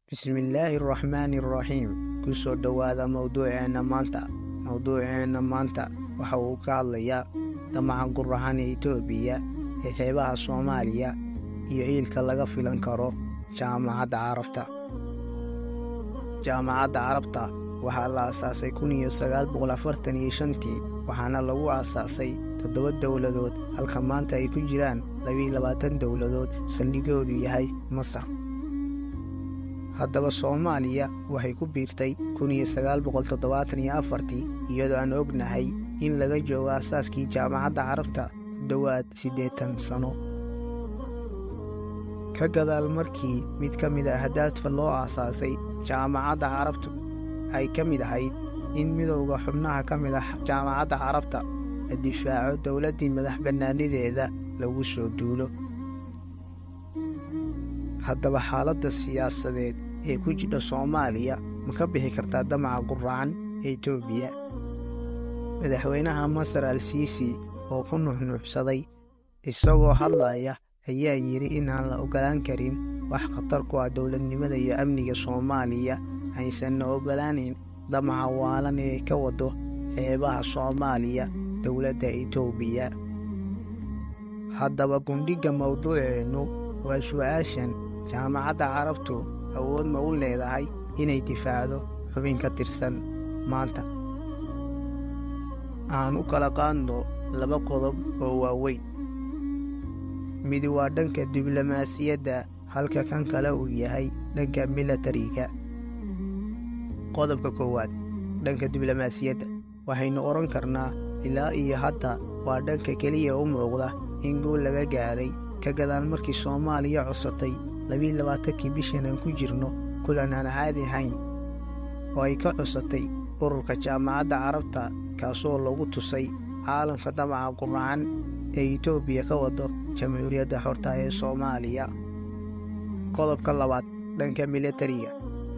Bismillaahirrahmaanirrahiim. Ku soo dhawaada mawduuceena maanta waxa uu ka hadlayaa damaca guracan ee Itoobiya ee xeebaha Soomaaliya iyo iilka laga filan karo Jaamacadda Carabta. Jaamacadda Carabta waxaa la aasaasay 1945 waxaana lagu aasaasay 7 dowladood halka maanta ay ku jiraan 22 dowladood saldhigoodu yahay Masar. Haddaba Soomaaliya waxay ku biirtay 1974 iyadoo aan ognahay in laga joogo aasaaskii Jaamacadda Carabta dhowaad 80 sano. Ka gadaal markii mid ka mid ah ahdaafta loo aasaasay Jaamacadda Carabta ay ka mid ahayd in midowga xubnaha ka mid ah Jaamacadda Carabta la difaaco dowladdii madax-bannaanideeda lagu soo duulo. Haddaba xaaladda siyaasadeed ee ku jidha Soomaaliya ma ka bixi kartaa damaca guracan ee Itoobiya? Madaxweynaha Masar al-Siisi oo ku nuuxnuuxsaday isagoo hadlaya ayaa yidhi inaan la ogolaan karin wax khatar ku ah dowladnimada iyo amniga Soomaaliya aysanna ogolaaneyn damaca waalan ee ka wado xeebaha Soomaaliya dowladda Itoobiya. Haddaba gundhiga mawduuceennu waa su'aashan: Jaamacadda Carabtu awood ma u leedahay inay difaacdo xubin ka tirsan maanta? Aan u kala qaadno 2 qodob oo waaweyn. Mid waa dhanka diblomaasiyadda halka kan kale uu yahay dhanka milatariga. Qodobka koowaad, dhanka diblomaasiyadda, waxaynu oran karnaa ilaa iyo hadda waa dhanka keliya u muuqda in guul laga gaaray ka gadaal markii Soomaaliya codsatay 22 bishan aan ku jirno kulan aan caadi ahayn oo ay ka codsatay ururka Jaamacadda Carabta kaasoo lagu tusay caalamka damaca guracan ee Itoobiya ka wado Jamhuuriyadda Xorta ee Soomaaliya. Qodobka labaad, dhanka milatariga,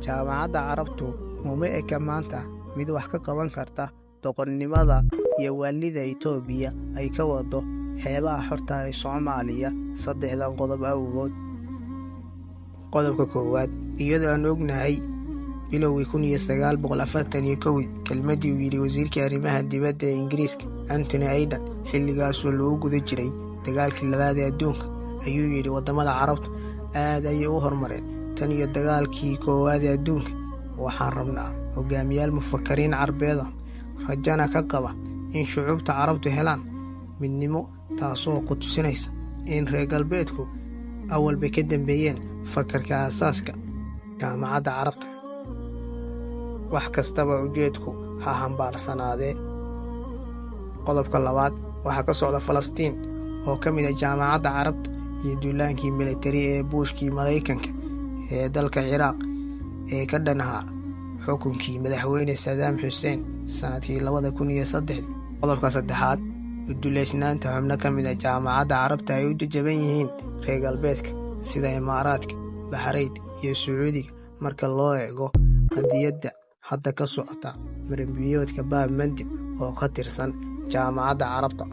Jaamacadda Carabtu uma eka maanta mid wax ka qaban karta doqonnimada iyo waalida Itoobiya ay ka wado xeebaha xorta ee Soomaaliya 3 qodob awgood. Qodobka koowaad, iyadoo aan ognahay bilowgii 1941 kelmaddii uu yidhi wasiirkii arrimaha dibadda ee Ingiriiska Anthony Eden xilligaasoo lagu guda jiray dagaalkii labaad ee adduunka, ayuu yidhi waddamada Carabtu aad ayay u horumareen tan iyo dagaalkii koowaad ee adduunka. Waxaan rabnaa hogaamiyaal mufakiriin Carbeed ah rajana ka qaba in shucuubta Carabtu helaan midnimo, taasoo ku tusinaysa in reer galbeedku awalba ka dambeeyeen fakarka aasaaska Jaamacadda Carabta. Wax kastaba ujeedku ha hambaarsanaadee. Qodobka labaad, waxaa ka socda Falastiin oo ka mid ah Jaamacadda Carabta iyo duulaankii militari ee buushkii Maraykanka ee dalka Ciraaq ee ka dhanaha xukunkii madaxweyne Saddam Hussein sanadkii 2003. Qodobka saddexaad, duleysnaanta xubno ka mid ah Jaamacadda Carabta ay u jajaban yihiin reer galbeedka sida Imaaraadka, Bahrayn iyo Sacuudiga marka loo eego qadiyadda hadda ka socota marinbiyoodka Bab Mandeb oo ka tirsan Jaamacadda Carabta.